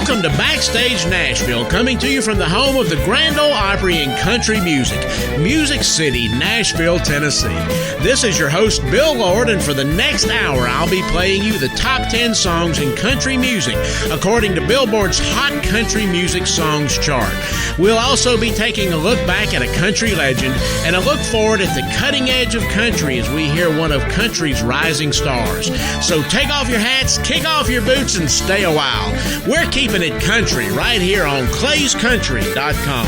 Welcome to Backstage Nashville, coming to you from the home of the Grand Ole Opry and country music, Music City, Nashville, Tennessee. This is your host, Bill Lord, and for the next hour, I'll be playing you the top 10 songs in country music, according to Billboard's Hot Country Music Songs chart. We'll also be taking a look back at a country legend and a look forward at the cutting edge of country as we hear one of country's rising stars. So take off your hats, kick off your boots, and stay a while. We're keeping it country right here on clayscountry.com.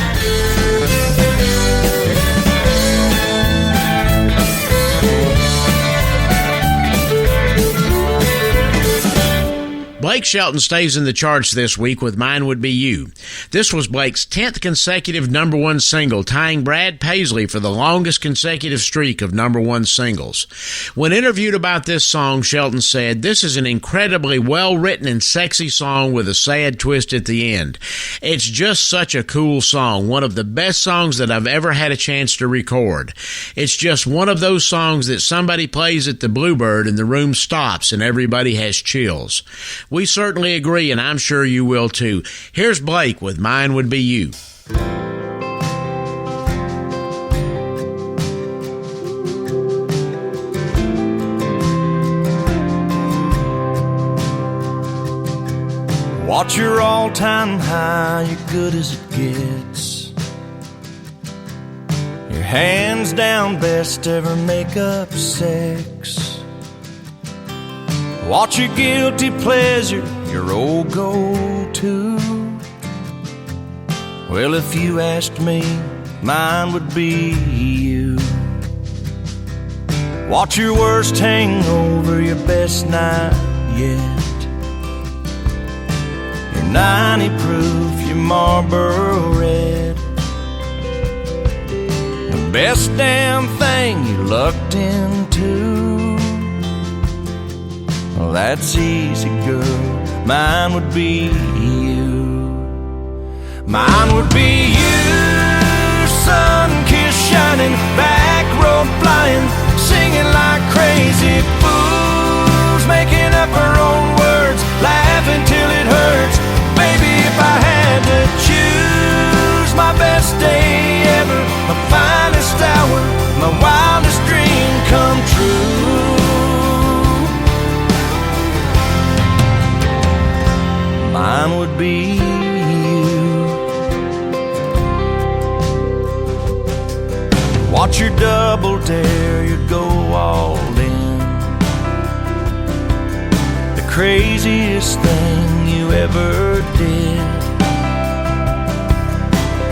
Blake Shelton stays in the charts this week with Mine Would Be You. This was Blake's 10th consecutive #1 single, tying Brad Paisley for the longest consecutive streak of #1 singles. When interviewed about this song, Shelton said, "This is an incredibly well-written and sexy song with a sad twist at the end. It's just such a cool song, one of the best songs that I've ever had a chance to record. It's just one of those songs that somebody plays at the Bluebird and the room stops and everybody has chills." We certainly agree, and I'm sure you will too. Here's Blake with Mine Would Be You. Watch your all-time high, you're good as it gets. Your hands down best ever make-up sex. Watch your guilty pleasure, your old go-to. Well, if you asked me, mine would be you. Watch your worst hangover, your best night yet. Your 90 proof, your Marlboro Red. The best damn thing you lucked into. Well, that's easy, girl. Mine would be you. Mine would be you. Sun kiss shining, back road flying, singing like crazy fools, making up our own words, laughing till it hurts. Baby, if I had to choose, my best day ever, my finest hour, my wildest dream come true. Mine would be you. Watch your double dare, you'd go all in. The craziest thing you ever did.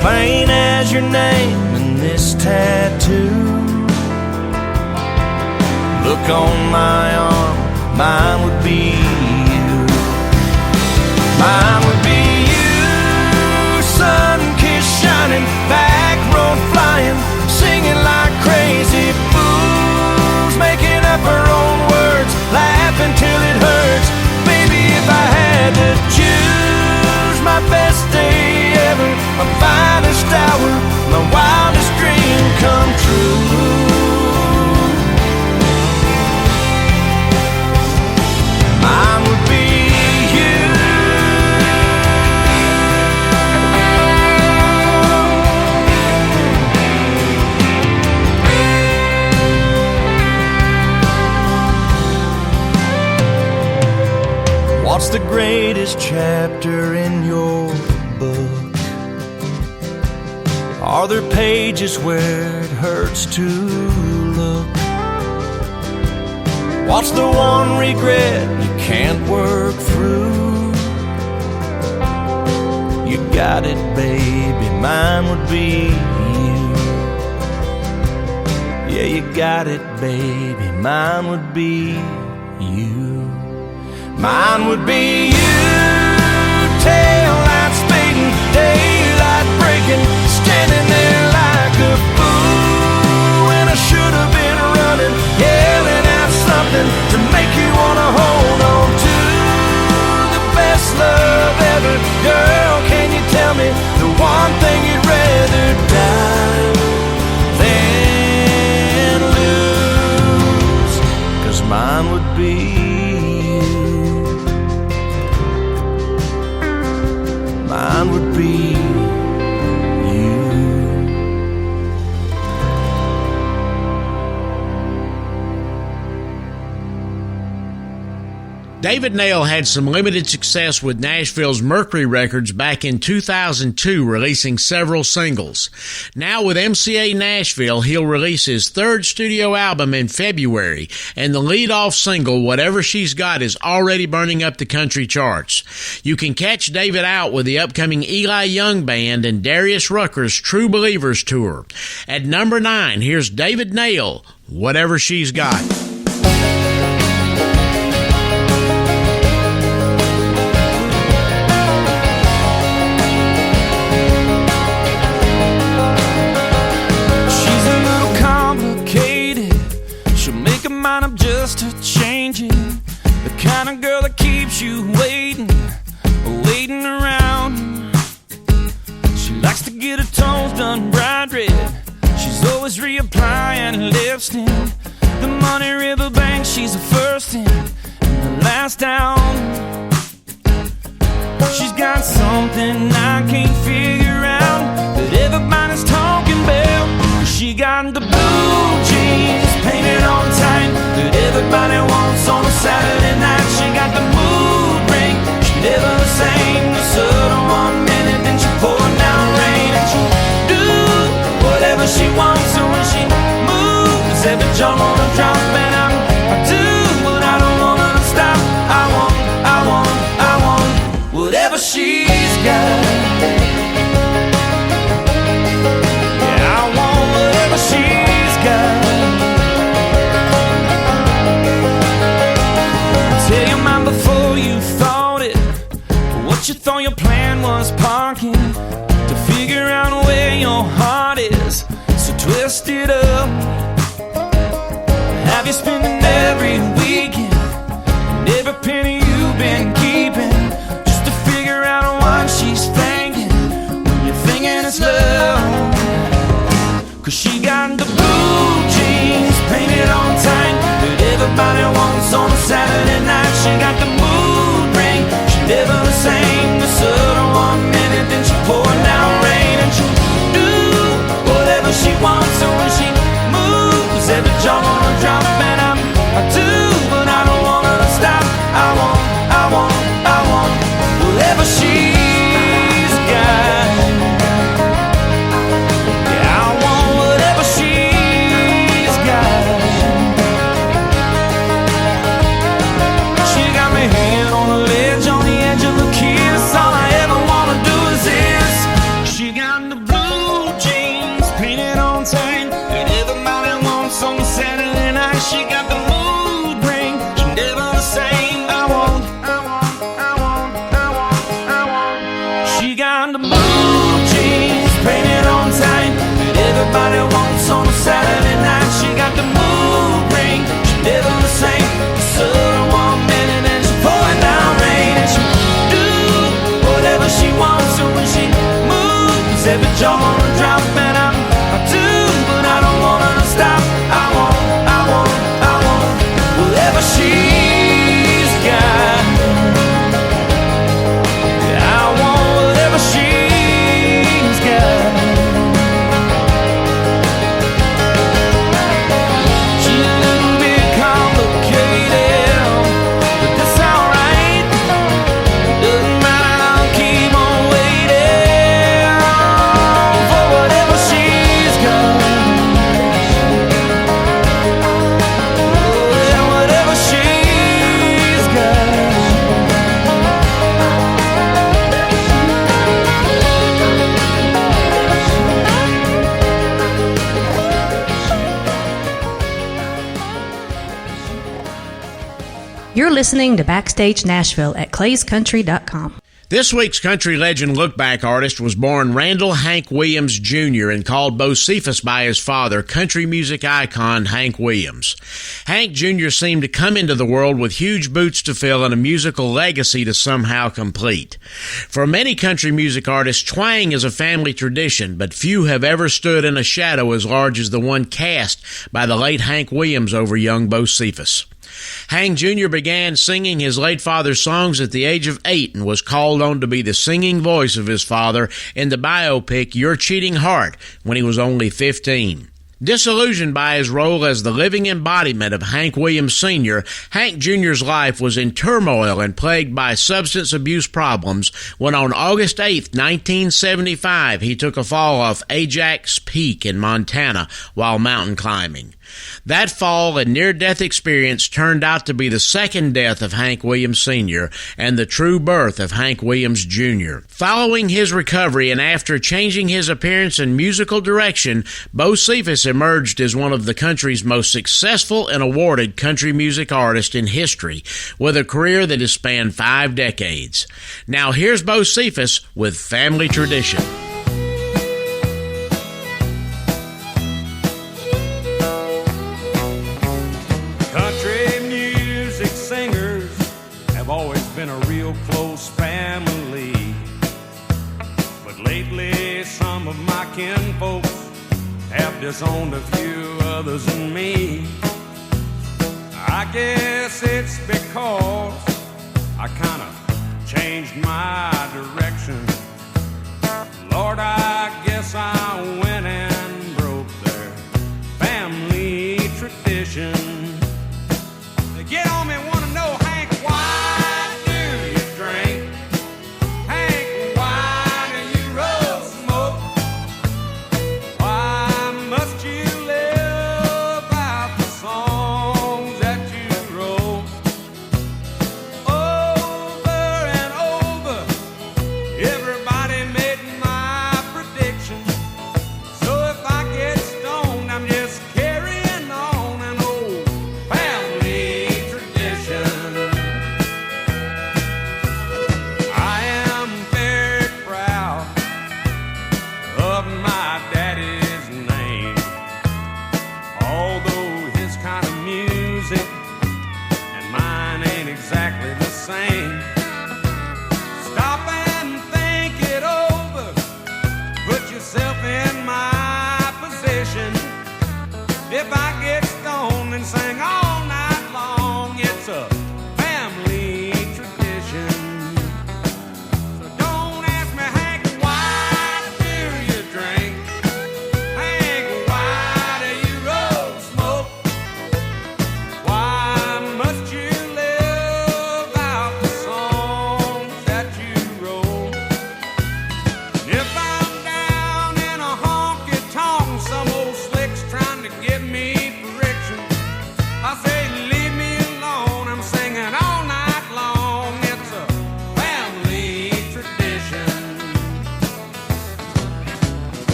Plain as your name and this tattoo. Look on my arm, mine would be you. Mine would be you, sun kiss shining, back road flying, singing like crazy fools, making up our own words, laughing till it hurts. Baby, if I had to choose, my best day ever, my finest hour, my wildest dream come true. Mine would be what's the greatest chapter in your book? Are there pages where it hurts to look? What's the one regret you can't work through? You got it, baby, mine would be you. Yeah, you got it, baby, mine would be you. Mine would be you, tail lights fading, daylight breaking, standing there like a fool when I should have been running, yelling out something to make you wanna hold on to the best love ever. Girl, can you tell me the one thing you'd rather die than lose? 'Cause mine would be mine would be you. David Nail had some limited success with Nashville's Mercury Records back in 2002, releasing several singles. Now with MCA Nashville, he'll release his third studio album in February, and the lead-off single, Whatever She's Got, is already burning up the country charts. You can catch David out with the upcoming Eli Young Band and Darius Rucker's True Believers Tour. At number 9, here's David Nail, Whatever She's Got. I'm just a changing, the kind of girl that keeps you waiting around. She likes to get her toes done bright red. She's always reapplying lipstick. The Money River Bank, she's the first in and the last down. She's got something I can't figure out that everybody's talking about. She got the blue jeans painted on tight that everybody wants on a Saturday night. She got the mood ring, she never the same. The sun on 1 minute, then she pouring down rain. And she do whatever she wants, and when she moves, every jaw on a drop. And I do what I don't want her to stop. I want whatever she's got. You thought your plan was parking to figure out where your heart is, so twist it up. Have you spending every weekend and every penny you've been keeping just to figure out what she's thinking when you're thinking it's love? Cause she got the blue jeans painted on tight that everybody wants on a Saturday night. She got the mood ring, she never the same. The sun 1 minute, then she pouring down rain. And she'll do whatever she wants, and when she moves, every jaw on a drop. And I do, but I don't want her to stop. I want whatever she's got. Yeah, I want whatever she's got. She got me hanging on the ledge, on the edge of a kiss. All I ever wanna do is this. She got the blue jeans painted on tight that everybody wants on Saturday night. She got the mood ring, she never the same. I want. She got the blue jeans painted on tight that everybody wants on a Saturday night. She got the mood ring, she never the same. The sun 1 minute, and she pouring down rain. And she do whatever she wants, and when she moves, every jaw on a drop. And I do, but I don't want her to stop. I want whatever she's got. Yeah, I want whatever she's got. She's a little bit complicated, but that's alright. Doesn't matter, I'll keep on waiting for whatever she's got. Yeah, whatever she's got. You're listening to Backstage Nashville at clayscountry.com. This week's country legend look-back artist was born Randall Hank Williams Jr. and called Bocephus by his father, country music icon Hank Williams. Hank Jr. seemed to come into the world with huge boots to fill and a musical legacy to somehow complete. For many country music artists, twang is a family tradition, but few have ever stood in a shadow as large as the one cast by the late Hank Williams over young Bocephus. Hank Jr. began singing his late father's songs at the age of 8 and was called on to be the singing voice of his father in the biopic Your Cheating Heart when he was only 15. Disillusioned by his role as the living embodiment of Hank Williams Sr., Hank Jr.'s life was in turmoil and plagued by substance abuse problems when on August 8, 1975, he took a fall off Ajax Peak in Montana while mountain climbing. That fall and near-death experience turned out to be the second death of Hank Williams Sr. and the true birth of Hank Williams Jr. Following his recovery and after changing his appearance and musical direction, Bo Cephas emerged as one of the country's most successful and awarded country music artists in history, with a career that has spanned 5 decades. Now here's Bo Cephas with Family Tradition. Been a real close family, but lately some of my kinfolks have disowned a few others than me. I guess it's because I kind of changed my direction. Lord, I guess I went and broke their family tradition. They get on me, want to know, Hank, why?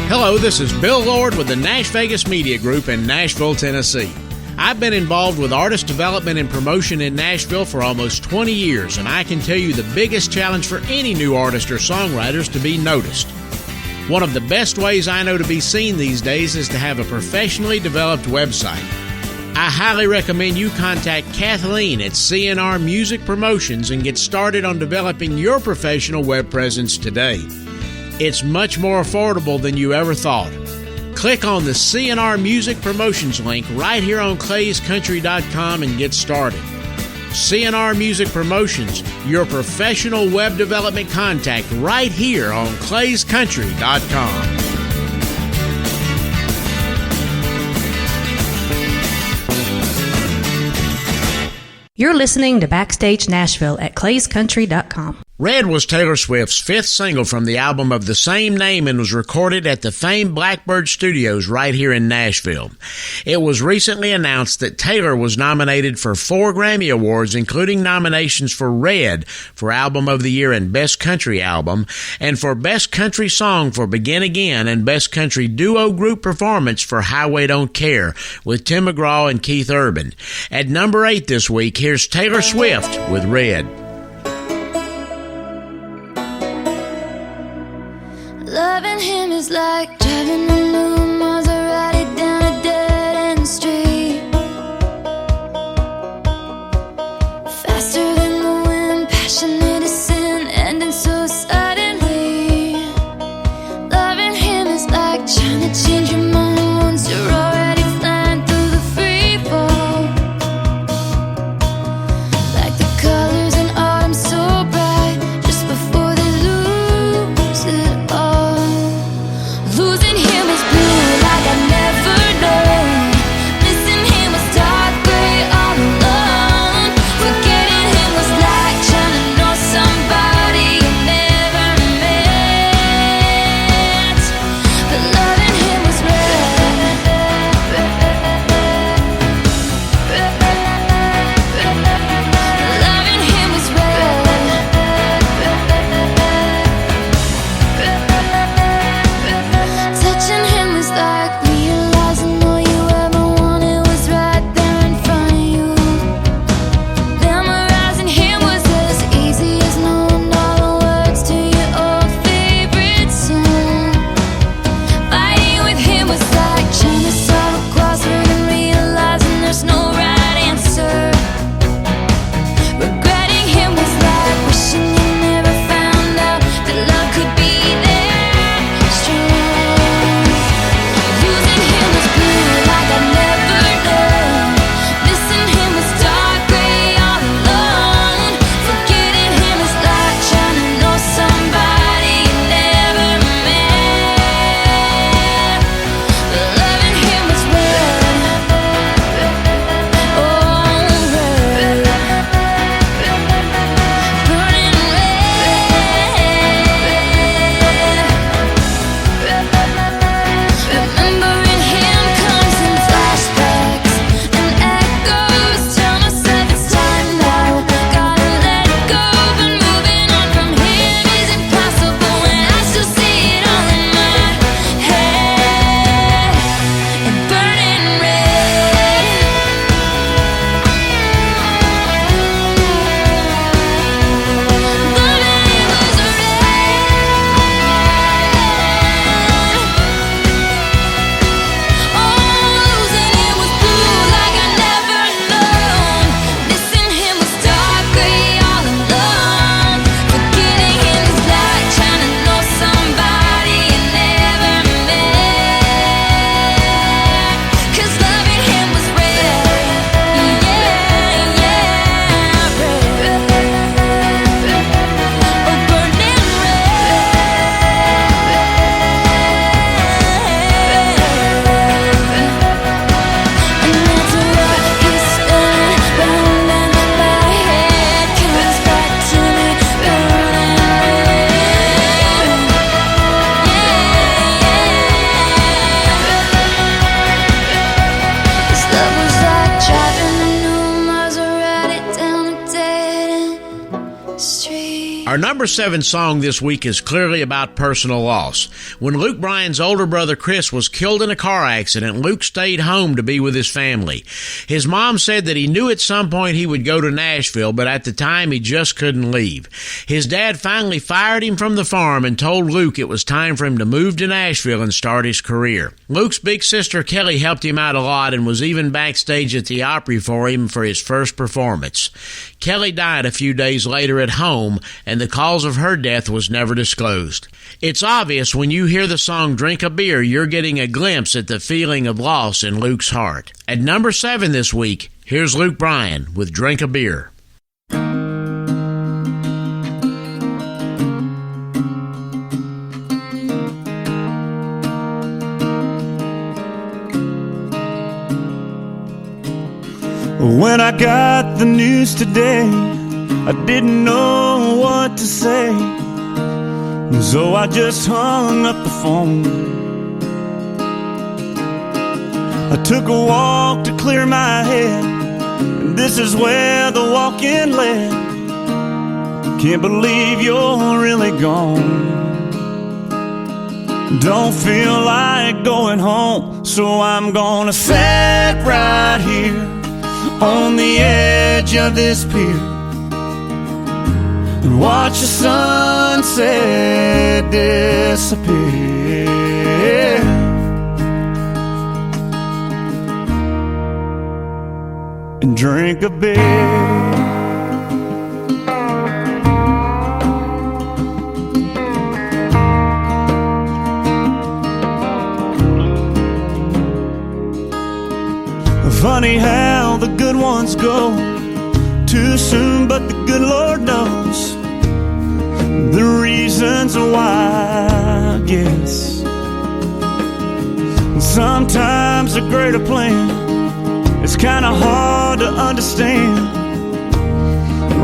Hello, this is Bill Lord with the NashVegas Media Group in Nashville, Tennessee. I've been involved with artist development and promotion in Nashville for almost 20 years, and I can tell you the biggest challenge for any new artist or songwriter is to be noticed. One of the best ways I know to be seen these days is to have a professionally developed website. I highly recommend you contact Kathleen at CNR Music Promotions and get started on developing your professional web presence today. It's much more affordable than you ever thought. Click on the CNR Music Promotions link right here on clayscountry.com and get started. CNR Music Promotions, your professional web development contact right here on clayscountry.com. You're listening to Backstage Nashville at clayscountry.com. Red was Taylor Swift's fifth single from the album of the same name and was recorded at the famed Blackbird Studios right here in Nashville. It was recently announced that Taylor was nominated for 4 Grammy Awards, including nominations for Red for Album of the Year and Best Country Album, and for Best Country Song for Begin Again and Best Country Duo Group Performance for Highway Don't Care with Tim McGraw and Keith Urban. At number 8 this week, here's Taylor Swift with Red. Loving him is like driving a new Maserati down a dead-end street. Faster than the wind, passionate as sin, ending so suddenly. Loving him is like trying to change your mind once you're already flying through the free fall. Like the colors in autumn so bright, just before they lose it all. Losing him is blue. Our number 7 song this week is clearly about personal loss. When Luke Bryan's older brother Chris was killed in a car accident, Luke stayed home to be with his family. His mom said that he knew at some point he would go to Nashville, but at the time he just couldn't leave. His dad finally fired him from the farm and told Luke it was time for him to move to Nashville and start his career. Luke's big sister Kelly helped him out a lot and was even backstage at the Opry for him for his first performance. Kelly died a few days later at home, and the cause of her death was never disclosed. It's obvious when you hear the song Drink a Beer, you're getting a glimpse at the feeling of loss in Luke's heart. At number 7 this week, here's Luke Bryan with Drink a Beer. When I got the news today, I didn't know what to say, so I just hung up the phone. I took a walk to clear my head, and this is where the walk-in led. Can't believe you're really gone. Don't feel like going home, so I'm gonna sit right here on the edge of this pier and watch the sunset disappear and drink a beer. Funny how the good ones go too soon, but the good Lord knows the reasons why, I guess. Sometimes a greater plan is kinda hard to understand.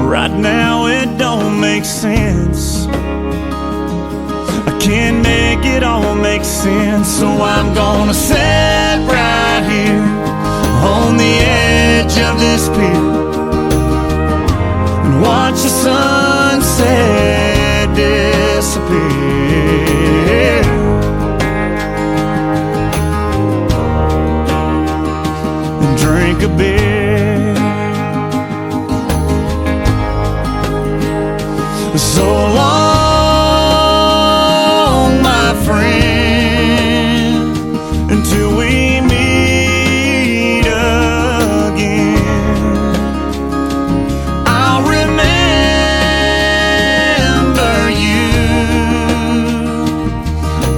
Right now it don't make sense. I can't make it all make sense, so I'm gonna sit right here on the edge of this pier and watch the sunset disappear and drink a beer. So long, my friend, until we meet again. I'll remember you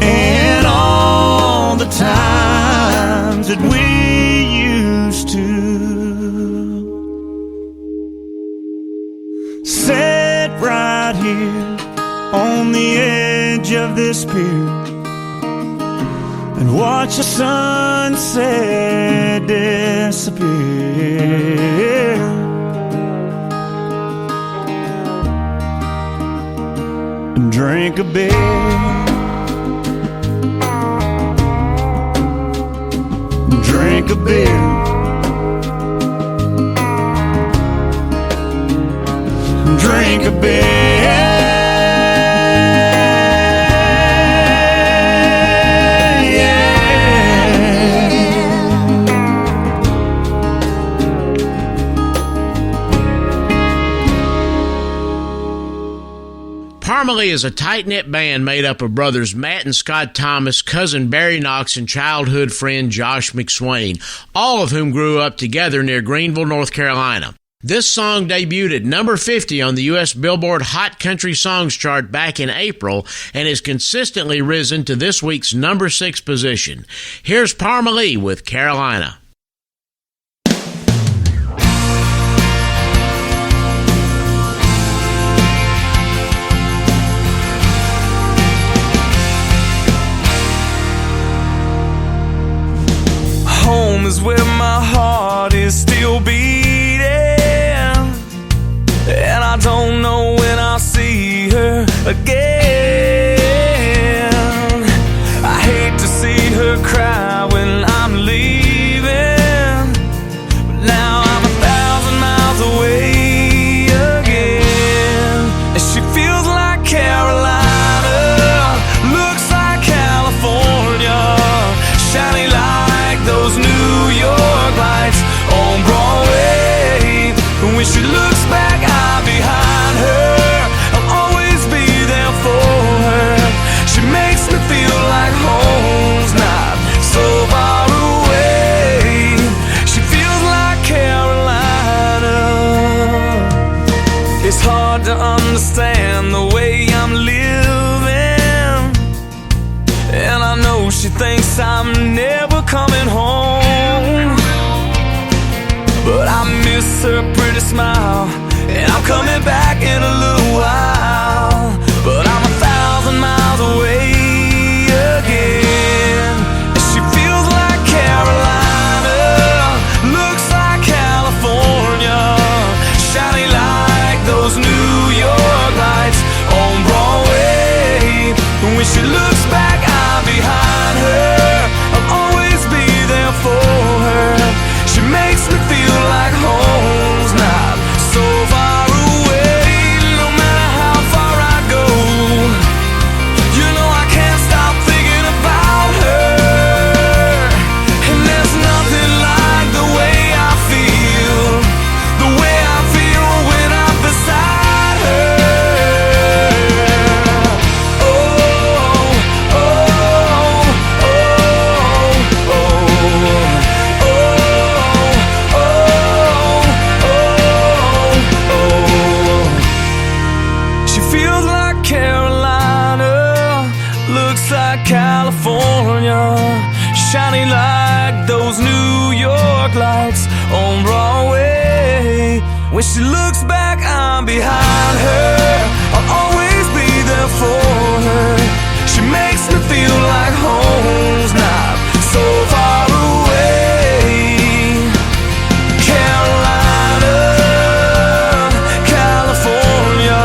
and all the times that we used to sit right here on the edge of this pier and watch the sunset disappear and drink a beer. Drink a beer. Drink a beer. Parmalee is a tight-knit band made up of brothers Matt and Scott Thomas, cousin Barry Knox, and childhood friend Josh McSwain, all of whom grew up together near Greenville, North Carolina. This song debuted at number 50 on the U.S. Billboard Hot Country Songs chart back in April and has consistently risen to this week's number 6 position. Here's Parmalee with Carolina. Home is where my heart is still beating, and I don't know when I'll see her again. I hate to see her cry when I'm leaving, but now I'm 1,000 miles away again, and she feels When she looks back, I'm behind her. I'll always be there for her. She makes me feel like home's not so far away. She feels like Carolina. It's hard to understand the way I'm living, and I know she thinks I'm never coming home. But I miss her pretty smile, and I'm coming back in a little while. But I'm 1,000 miles away again. And she feels like Carolina, looks like California, shining like those New York lights on Broadway. And when she looks back, I'm behind her. I'll always be there for her. She makes me feel like home's not so far away. No matter how far I go, you know I can't stop thinking about her. And there's nothing like the way I feel, the way I feel when I'm beside her. Oh, oh, oh, oh, oh. Carolina, looks like California, shining like those New York lights on Broadway. When she looks back, I'm behind her. I'll always be there for her. She makes me feel like home's not so far away. Carolina, California,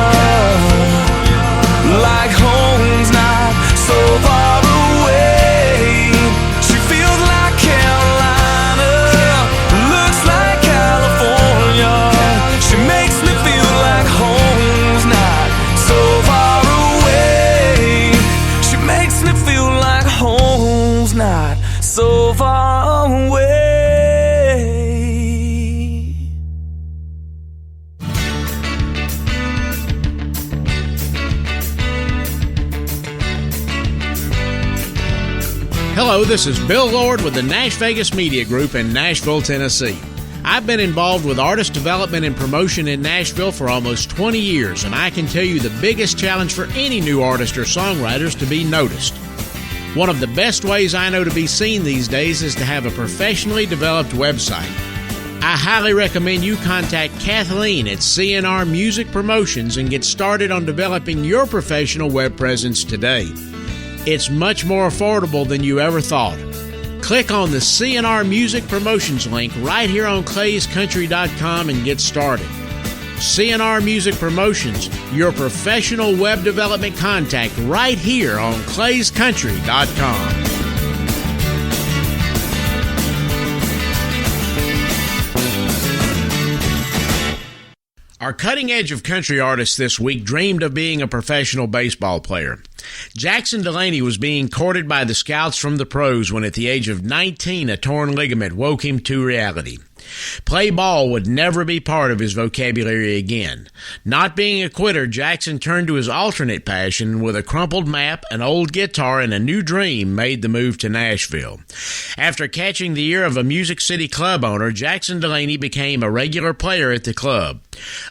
like home's not so far away. She feels like Carolina, looks like California. She makes me feel like home's not so far away. She makes me feel like home's not so far away. Hello, this is Bill Lord with the NashVegas Media Group in Nashville, Tennessee. I've been involved with artist development and promotion in Nashville for almost 20 years, and I can tell you the biggest challenge for any new artist or songwriter is to be noticed. One of the best ways I know to be seen these days is to have a professionally developed website. I highly recommend you contact Kathleen at CNR Music Promotions and get started on developing your professional web presence today. It's much more affordable than you ever thought. Click on the CNR Music Promotions link right here on clayscountry.com and get started. CNR Music Promotions, your professional web development contact right here on clayscountry.com. Our cutting edge of country artists this week dreamed of being a professional baseball player. Jackson Delaney was being courted by the scouts from the pros when at the age of 19 a torn ligament woke him to reality. Play ball would never be part of his vocabulary again. Not being a quitter, Jackson turned to his alternate passion with a crumpled map, an old guitar, and a new dream made the move to Nashville. After catching the ear of a Music City club owner, Jackson Delaney became a regular player at the club.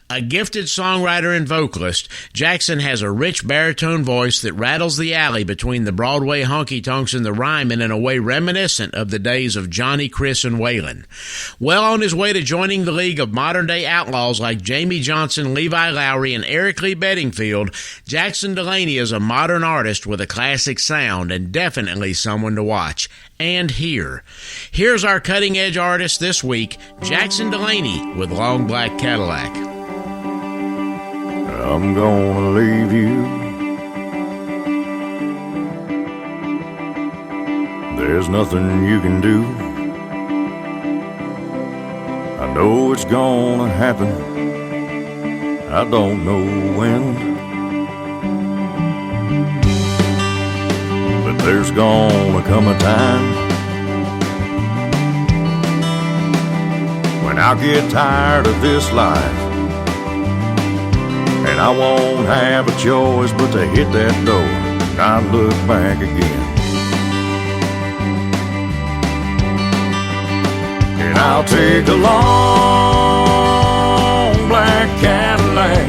A gifted songwriter and vocalist, Jackson has a rich baritone voice that rattles the alley between the Broadway honky-tonks and the Ryman in a way reminiscent of the days of Johnny, Chris, and Waylon. Well on his way to joining the league of modern-day outlaws like Jamie Johnson, Levi Lowry, and Eric Lee Bedingfield, Jackson Delaney is a modern artist with a classic sound and definitely someone to watch and hear. Here's our cutting-edge artist this week, Jackson Delaney with Long Black Cadillac. I'm gonna leave you. There's nothing you can do. I know it's gonna happen. I don't know when, but there's gonna come a time when and I'll get tired of this life. And I won't have a choice but to hit that door, not look back again. And I'll take a long black Cadillac.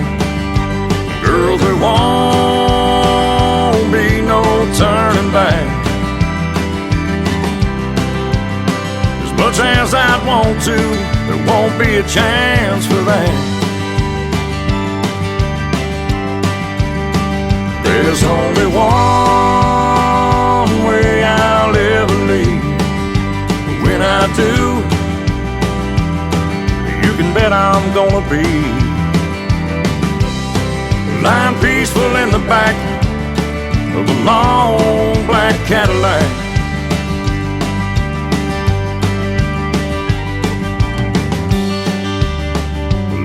Girl, there won't be no turning back. As much as I'd want to, there won't be a chance for that. There's only one way I'll ever leave. When I do, you can bet I'm gonna be lying peaceful in the back of a long black Cadillac.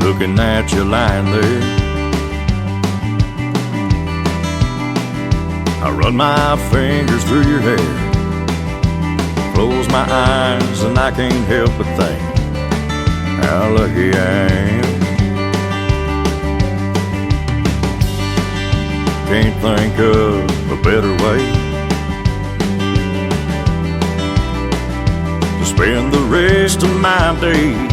Looking at you lying there, I run my fingers through your hair, close my eyes and I can't help but think how lucky I am. Can't think of a better way to spend the rest of my days.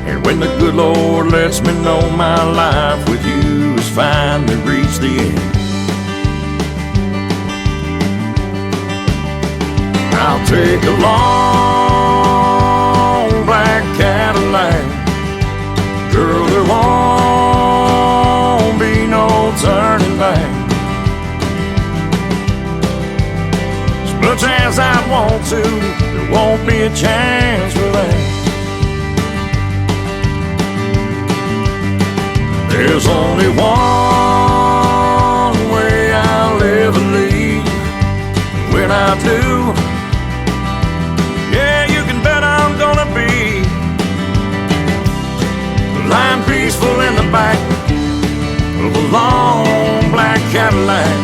And when the good Lord lets me know my life with you has finally reached the end, I'll take a long black Cadillac. Girl, there won't be no turning back. As much as I want to, there won't be a chance for that. There's only one way I'll ever leave. When I do, yeah, you can bet I'm gonna be lying peaceful in the back of a long black Cadillac.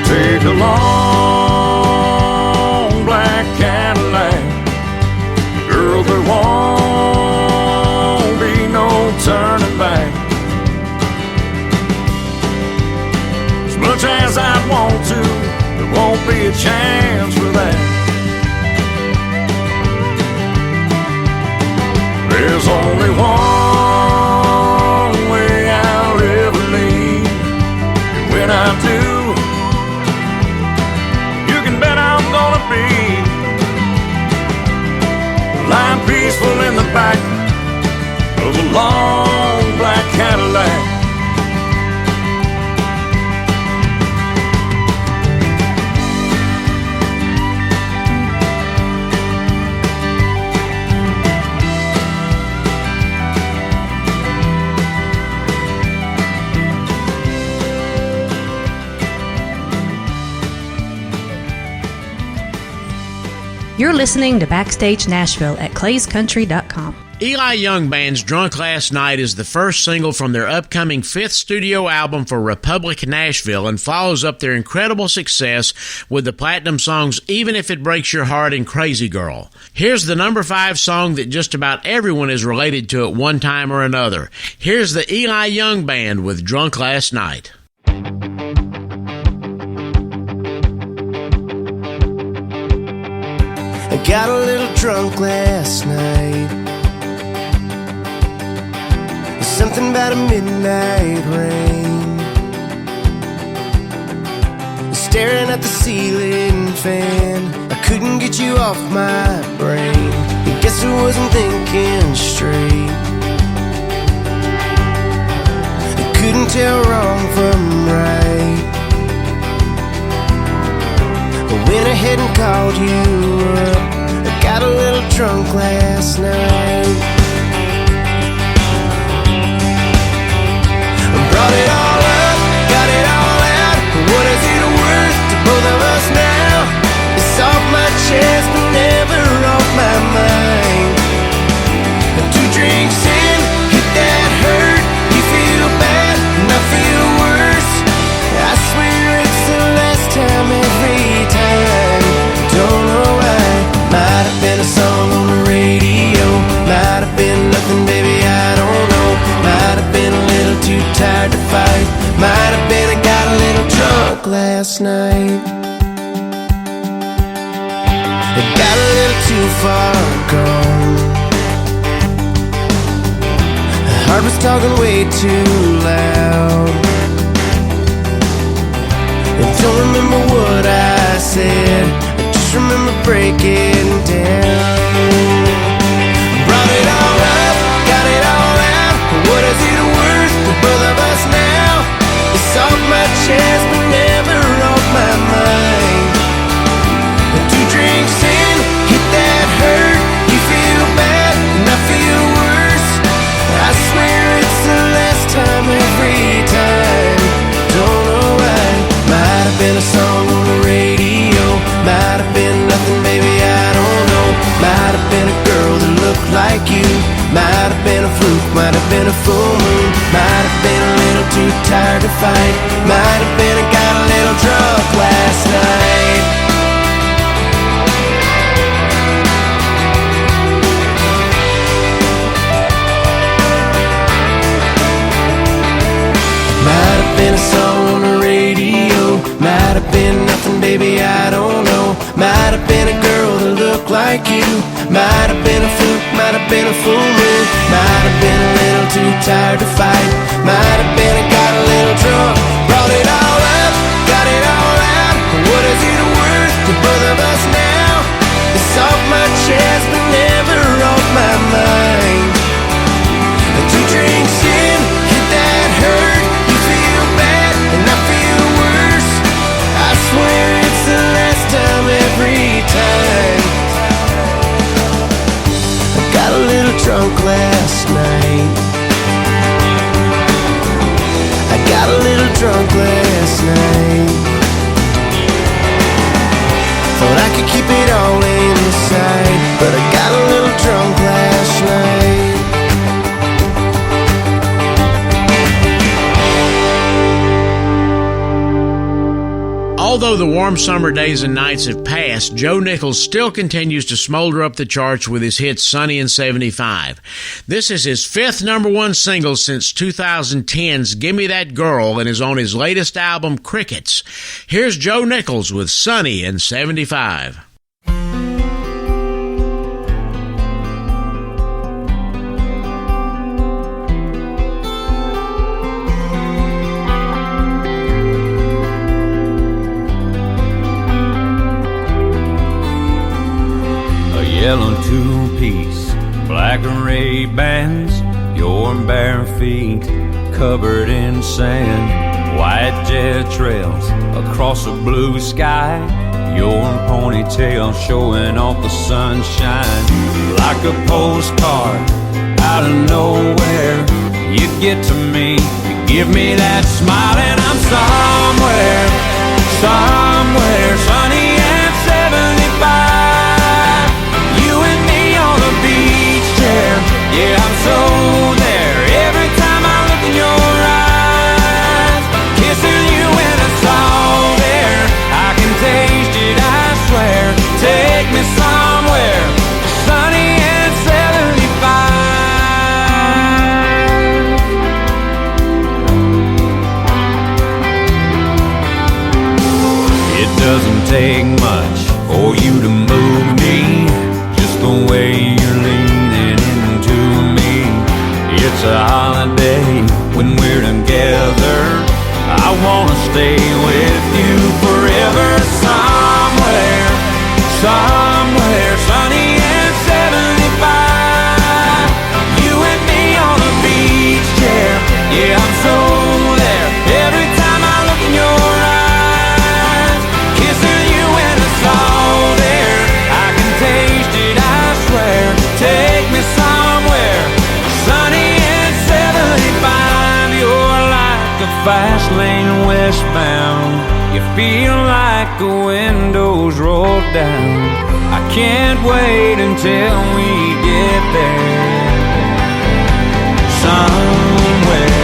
Take a long black Cadillac. Girl, there won't be no turning back. As much as I want to, there won't be a chance for that. There's only one way I'll ever leave. And when I do, lying peaceful in the back of a long black Cadillac. You're listening to Backstage Nashville at clayscountry.com. Eli Young Band's Drunk Last Night is the first single from their upcoming 5th studio album for Republic Nashville and follows up their incredible success with the platinum songs Even If It Breaks Your Heart and Crazy Girl. Here's the number 5 song that just about everyone is related to at one time or another. Here's the Eli Young Band with Drunk Last Night. I got a little drunk last night. Something about a midnight rain, staring at the ceiling fan. I couldn't get you off my brain. I guess I wasn't thinking straight. I couldn't tell wrong from right. I went ahead and called you up. I got a little drunk last night. Brought it all up, got it all last night. It got a little too far gone. The heart was talking way too loud. I don't remember what I said, I just remember breaking down. Brought it all up, got it all out. What is it worth to both of us now? It's off my chest but never off my mind. 2 drinks in, hit that hurt. You feel bad and I feel worse. I swear it's the last time every time. Don't know why. Might have been a song on the radio, might have been nothing, baby, I don't know. Might have been a girl that looked like you, might have been a fluke, might have been a full moon, might have been a little too tired to fight, might have been I got a little drunk last night. Might have been a song on the radio, might have been nothing, baby, I don't know. Might have been a girl that looked like you, might have been a fluke, might have been a full moon, might have been a little too tired to fight, might have been I got a little drunk. Brought it all up, got it all out. What is it worth to both of us now? It's off my chest but never off my mind. 2 drinks in, hit that hurt. You feel bad and I feel worse. I swear it's the last time every time. I got a little drunk last night. I got a little drunk last night. Thought I could keep it all inside, but I got a little drunk last night. Although the warm summer days and nights have passed, Joe Nichols still continues to smolder up the charts with his hit Sunny in 75. This is his 5th #1 single since 2010's Gimme That Girl and is on his latest album, Crickets. Here's Joe Nichols with Sunny in 75. Yellow two-piece, black and red bands, your bare feet covered in sand, white jet trails across a blue sky, your ponytail showing off the sunshine. Like a postcard out of nowhere, you get to me, you give me that smile, and I'm somewhere sunny and 75. Yeah, I'm so there every time I look in your eyes. Kissing you when it's all there, I can taste it, I swear. Take me somewhere sunny and 75. It doesn't take much for you to move me, just the way you're leaning. It's a holiday when we're together. I wanna stay with you forever. Somewhere sunny and 75. You and me on a beach chair. Yeah, I'm so there every time I look in your eyes. Kissing you when it's all there, I can taste it, I swear. Take me somewhere sunny. You're like a fast lane westbound. You feel like the windows roll down. I can't wait until we get there. Somewhere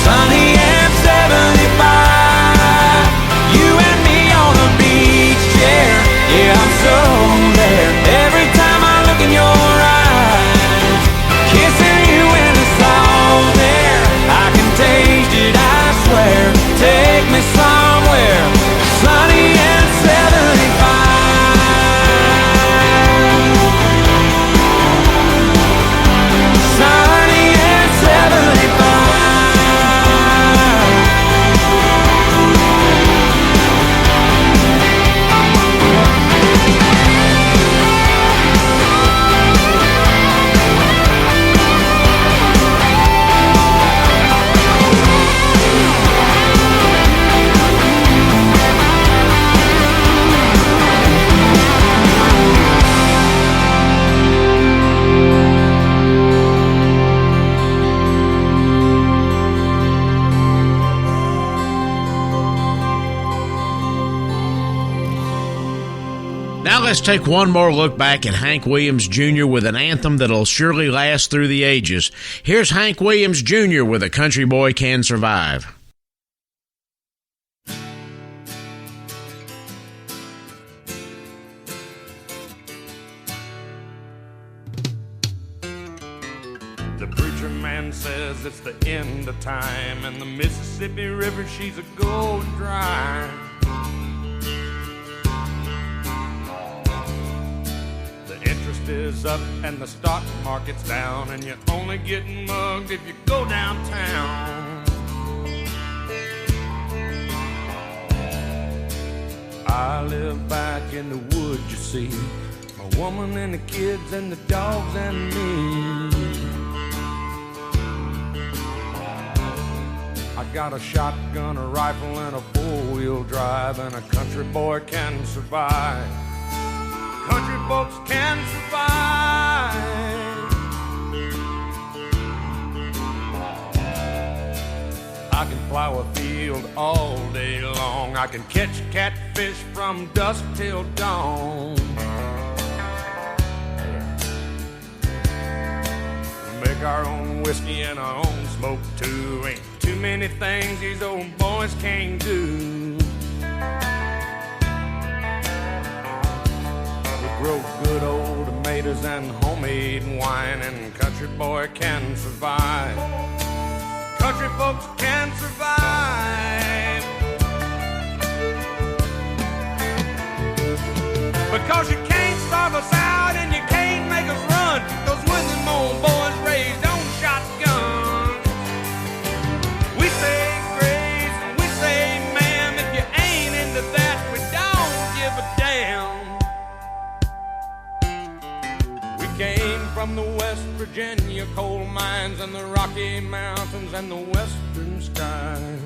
sunny and 75. You and me on a beach chair. Yeah, I'm so there every time I look in your eyes. Kissing you when it's all there, I can taste it, Now let's take one more look back at Hank Williams Jr. with an anthem that'll surely last through the ages. Here's Hank Williams Jr. with A Country Boy Can Survive. The preacher man says it's the end of time, and the Mississippi River, she's a going dry. The interest is up and the stock market's down, and you're only getting mugged if you go downtown. I live back in the woods, you see, my woman and the kids and the dogs and me. I got a shotgun, a rifle, and a four-wheel drive, and a country boy can survive. Country folks can survive. I can plow a field all day long. I can catch catfish from dusk till dawn. Make our own whiskey and our own smoke too. Ain't too many things these old boys can't do. We grow good old tomatoes and homemade wine, and country boy can survive. Country folks can survive. Because you can't starve us out and you can't make us run. Those William old boys raised on shotguns. We say grace and we say ma'am. If you ain't into that, we don't give a damn. We came from the West Virginia coal mines and the Rocky Mountains and the western skies.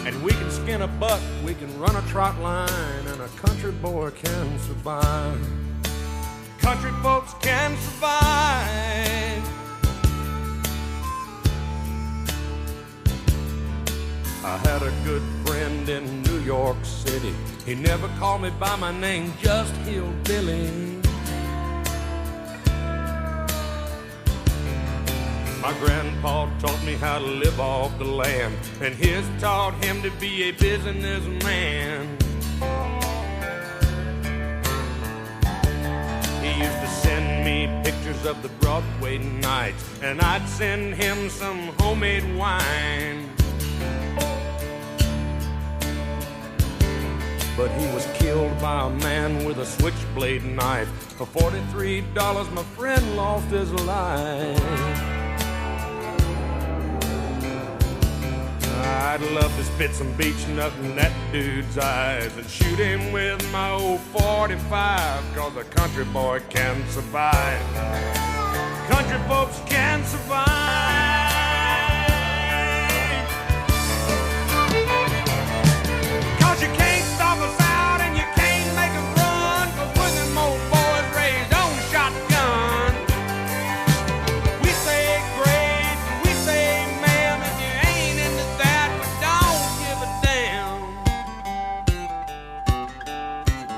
And we can skin a buck, we can run a trot line, and a country boy can survive. Country folks can survive. I had a good friend in New York City. He never called me by my name, just Hillbilly. My grandpa taught me how to live off the land, and his taught him to be a businessman. He used to send me pictures of the Broadway nights, and I'd send him some homemade wine. But he was killed by a man with a switchblade knife. For $43, my friend lost his life. I'd love to spit some beach nut in that dude's eyes and shoot him with my old 45, 'cause a country boy can survive. Country folks can survive. 'Cause you can't stop us out and you can't make us run, 'cause we're them old boys raised on shotgun. We say grace, we say ma'am. If you ain't into that, we don't give a damn.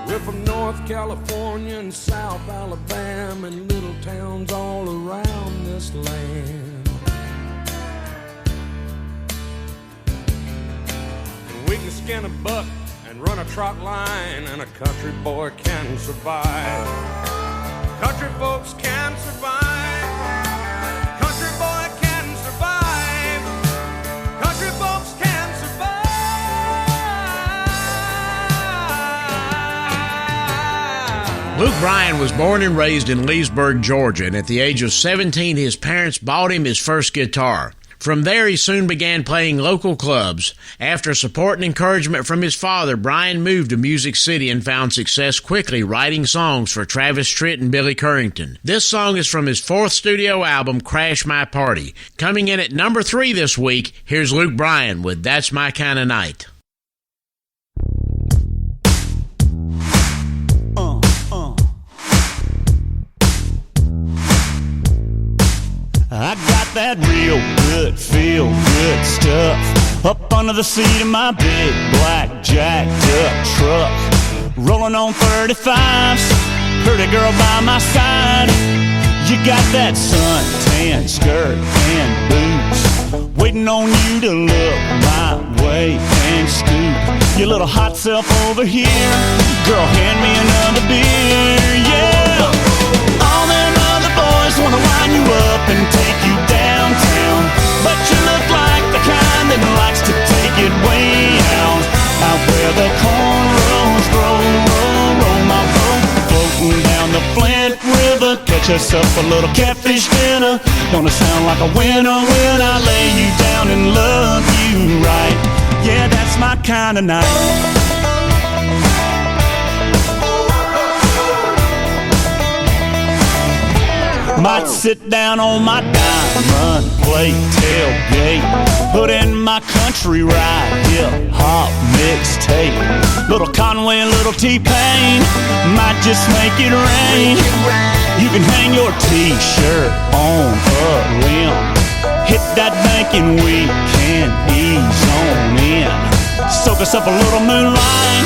We're from North California and South Alabama and little towns all around this land. And we can skin a buck and run a trot line, and a country boy can survive. Country folks can survive. Country boy can survive. Country folks can survive. Luke Bryan was born and raised in Leesburg, Georgia, and at the age of 17, his parents bought him his first guitar. From there, he soon began playing local clubs. After support and encouragement from his father, Bryan moved to Music City and found success quickly writing songs for Travis Tritt and Billy Currington. This song is from his fourth studio album, Crash My Party. Coming in at number 3 this week, here's Luke Bryan with That's My Kinda Night. I got that real good, feel good stuff. up under the seat of my big black jacked up truck, rolling on 35s, pretty girl by my side. You got that suntan skirt and boots, waiting on you to look my way and scoot your little hot self over here. Girl, hand me another beer, yeah. All them other boys wanna wind you up and take you downtown, but you look like the kind that likes to take it way out where the cornrows grow. Roll my boat, floating down the Flint River, catch us up a little catfish dinner. Gonna sound like a winner when I lay you down and love you right. Yeah, that's my kind of night. Might sit down on my diamond plate tailgate, put in my country ride, hip-hop mixtape. Little Conway and little T-Pain, might just make it rain. You can hang your T-shirt on a limb, hit that bank and we can ease on in. Soak us up a little moonlight,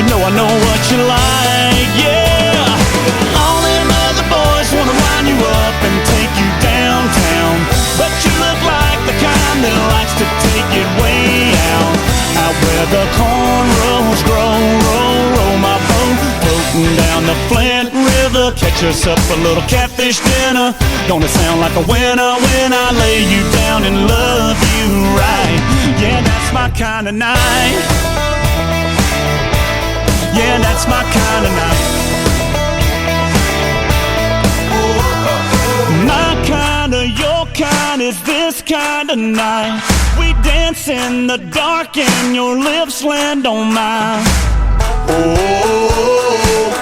you know I know what you like, yeah. All them other boys wanna wind you up and take you downtown, but you look like the kind that likes to take it way out where the cornrows grow. Roll my boat, floating down the Flint River, catch us up a little catfish dinner. Gonna sound like a winner when I lay you down and love you right. Yeah, that's my kind of night. Yeah, that's my kind of night. My kind of, your kind is this kind of night. We dance in the dark and your lips land on mine. Oh,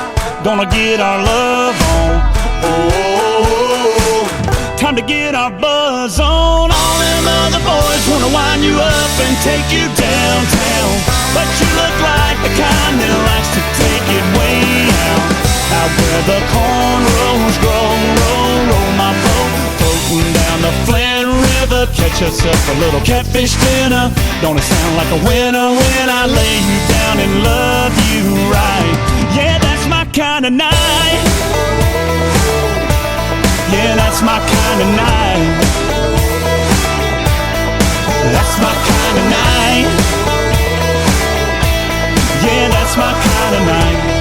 gonna get our love on. Oh, time to get our buzz on. All them other boys wanna wind you up and take you downtown, but you look like the kind that likes to take it way out where the cornrows grow. Roll my boat, floating down the Flint River, catch us up a little catfish dinner. Gonna sound like a winner when I lay you down and love you right. Yeah, that's my kind of night. Yeah, that's my kind of night. That's my kind of night. Yeah, that's my kind of night.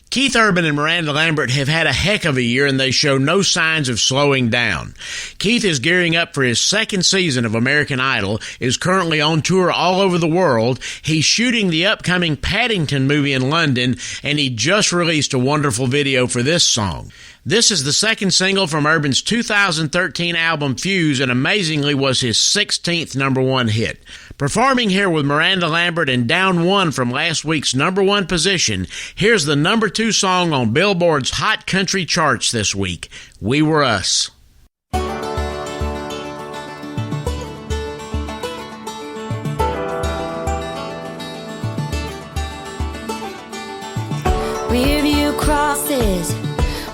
Keith Urban and Miranda Lambert have had a heck of a year, and they show no signs of slowing down. Keith is gearing up for his second season of American Idol, is currently on tour all over the world. He's shooting the upcoming Paddington movie in London, and he just released a wonderful video for this song. This is the second single from Urban's 2013 album Fuse, and amazingly was his 16th #1 hit. Performing here with Miranda Lambert and down one from last week's #1 position, here's the #2 song on Billboard's Hot Country charts this week, We Were Us. Rearview crosses,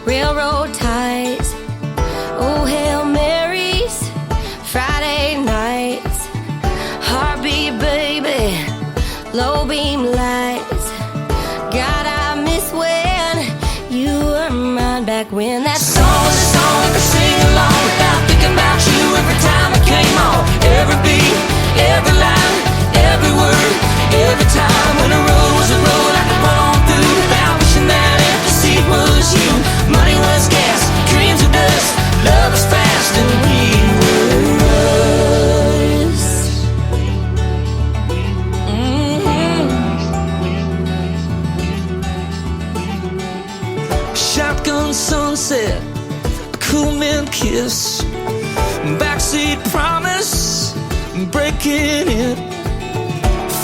railroad ties, oh Hail Marys, Friday nights, heartbeat baby, low beam lights. God, I miss when you were mine back when that song was a song I could sing along without thinking about you every time it came on. Every beat, every line, every word, every time when a road was a road I could run on through without wishing that empty seat was you. Money was gas, dreams were dust, love was fast, and we were us. Shotgun sunset, a cool mint kiss, backseat promise, breaking it,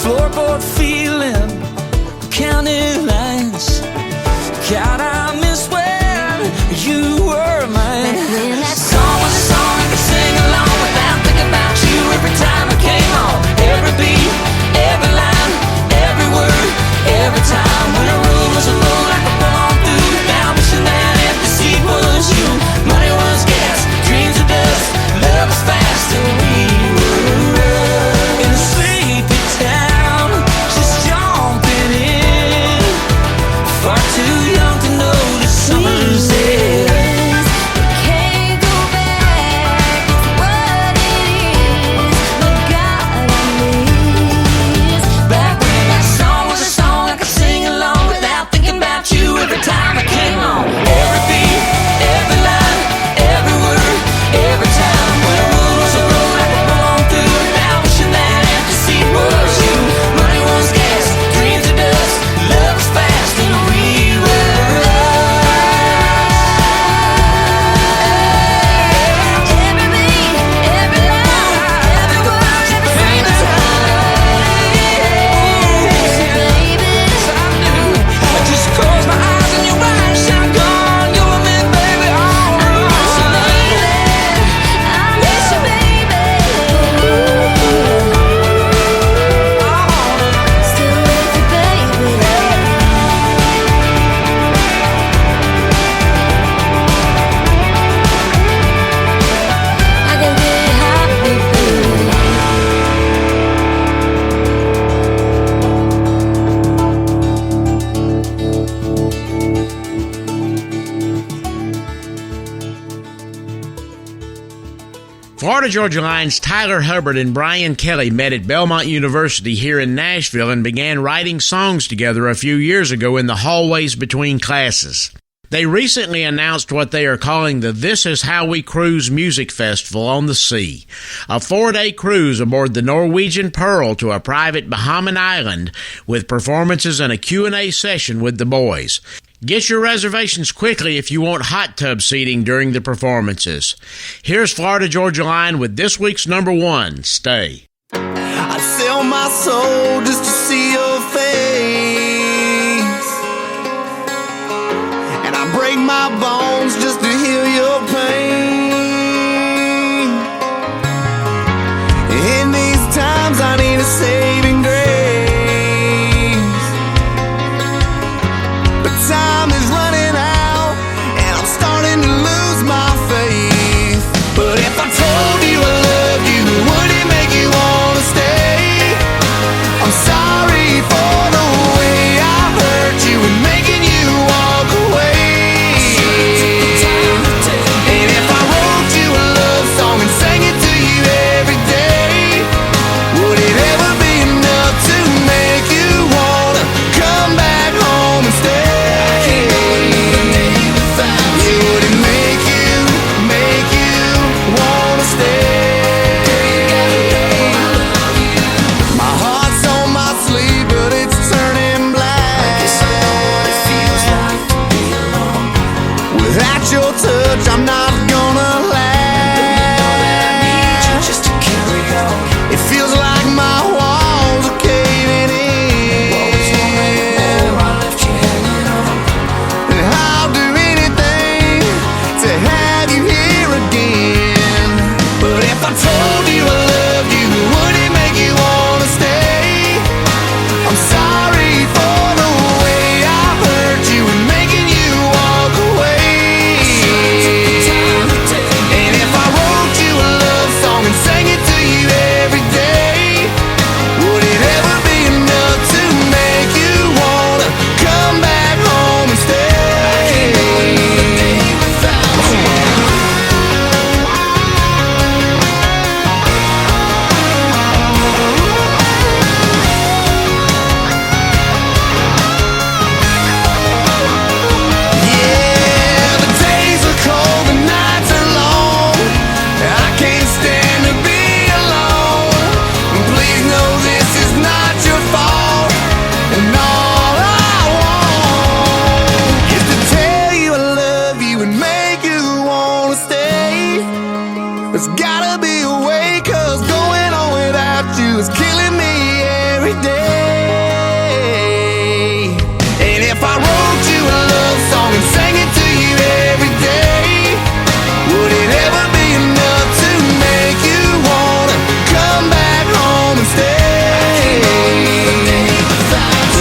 floorboard feeling, county lines. God, I miss when you were mine. Back when that song was a song I could sing along without thinking about you every time it came on. Every beat, every line, every word, every time when a road was a road I could run on through without wishing that empty seat was you. Florida Georgia Line's Tyler Hubbard and Brian Kelly met at Belmont University here in Nashville and began writing songs together a few years ago in the hallways between classes. They recently announced what they are calling the This Is How We Cruise Music Festival on the Sea, a 4-day cruise aboard the Norwegian Pearl to a private Bahamian island with performances and a Q&A session with the boys. Get your reservations quickly if you want hot tub seating during the performances. Here's Florida Georgia Line with this week's number one, Stay. I'd sell my soul just to see your face, and I break my bones just to heal your pain. In these times I need a saving grace, but time is running out and I'm starting to lose my faith. But if I told you I loved you, would it make you wanna stay? I'm sorry for the way I hurt you and making you walk away. And if I wrote you a love song and sang it to you every day, would it ever be enough to make you wanna come back home and stay? Would it make you wanna stay? My heart's on my sleeve, but it's turning black. Without your touch, I'm not gonna last. It feels like my walls are caving in, and I'll do anything to have you here again. But if I told you I loved you, would it make you wanna stay? I'm sorry for the way I hurt you and making you walk away. And if I wrote you a love song and sang it to you every day, would it ever be enough to make you wanna come back home and stay? Yeah, the days are cold, the nights are long. I can't stand to be alone. Please know this is not your fault, and all I want is to tell you I love you and make you wanna stay. There's gotta be a way, 'cause going on without you is killing me every day. And if I wrote you a love song and sang it to you every day, would it ever be enough to make you wanna come back home and stay?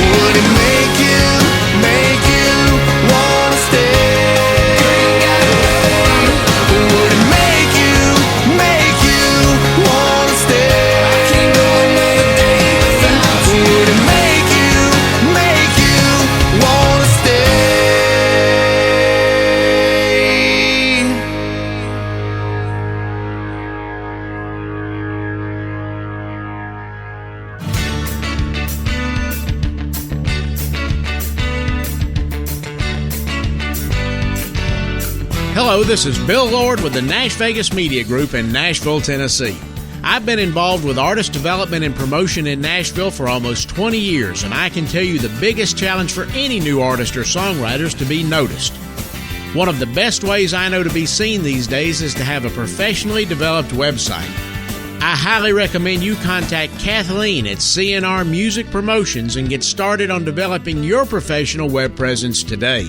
Would it make you wanna stay? Would it make you wanna stay? Would it make you wanna stay? Hello, this is Bill Lord with the NashVegas Media Group in Nashville, Tennessee. I've been involved with artist development and promotion in Nashville for almost 20 years, and I can tell you the biggest challenge for any new artist or songwriter is to be noticed. One of the best ways I know to be seen these days is to have a professionally developed website. I highly recommend you contact Kathleen at CNR Music Promotions and get started on developing your professional web presence today.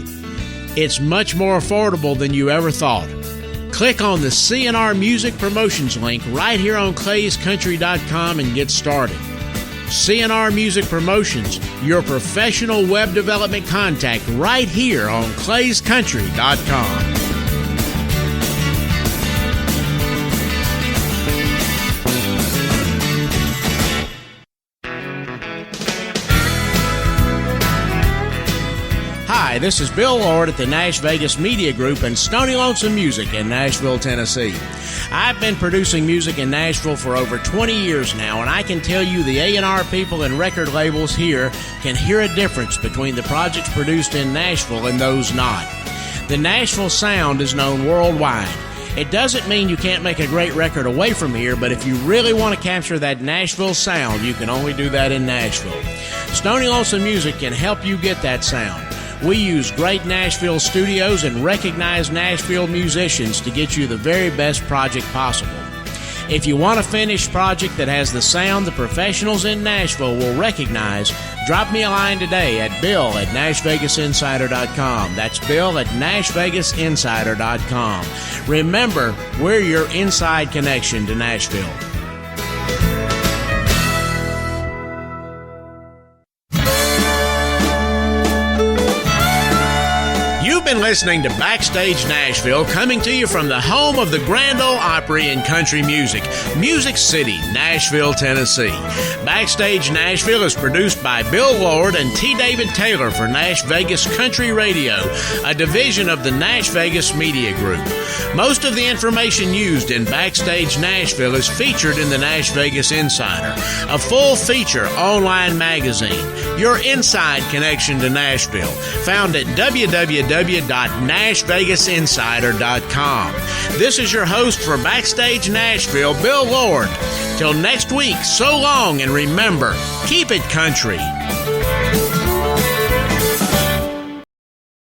It's much more affordable than you ever thought. Click on the CNR Music Promotions link right here on clayscountry.com and get started. CNR Music Promotions, your professional web development contact right here on clayscountry.com. Hi, Hi, this is Bill Lord at the NashVegas Media Group and Stony Lonesome Music in Nashville, Tennessee. I've been producing music in Nashville for over 20 years now, and I can tell you the A&R people and record labels here can hear a difference between the projects produced in Nashville and those not. The Nashville sound is known worldwide. It doesn't mean you can't make a great record away from here, but if you really want to capture that Nashville sound, you can only do that in Nashville. Stony Lonesome Music can help you get that sound. We use great Nashville studios and recognized Nashville musicians to get you the very best project possible. If you want a finished project that has the sound the professionals in Nashville will recognize, drop me a line today at bill@nashvegasinsider.com. That's bill@nashvegasinsider.com. Remember, we're your inside connection to Nashville. You've been listening to Backstage Nashville, coming to you from the home of the Grand Ole Opry and country music, Music City, Nashville, Tennessee. Backstage Nashville is produced by Bill Lord and T. David Taylor for NashVegas Country Radio, a division of the NashVegas Media Group. Most of the information used in Backstage Nashville is featured in the NashVegas Insider, a full feature online magazine, your inside connection to Nashville, found at www.nashvegasinsider.com. This is your host for Backstage Nashville, Bill Lord. Till next week, so long, and remember, keep it country.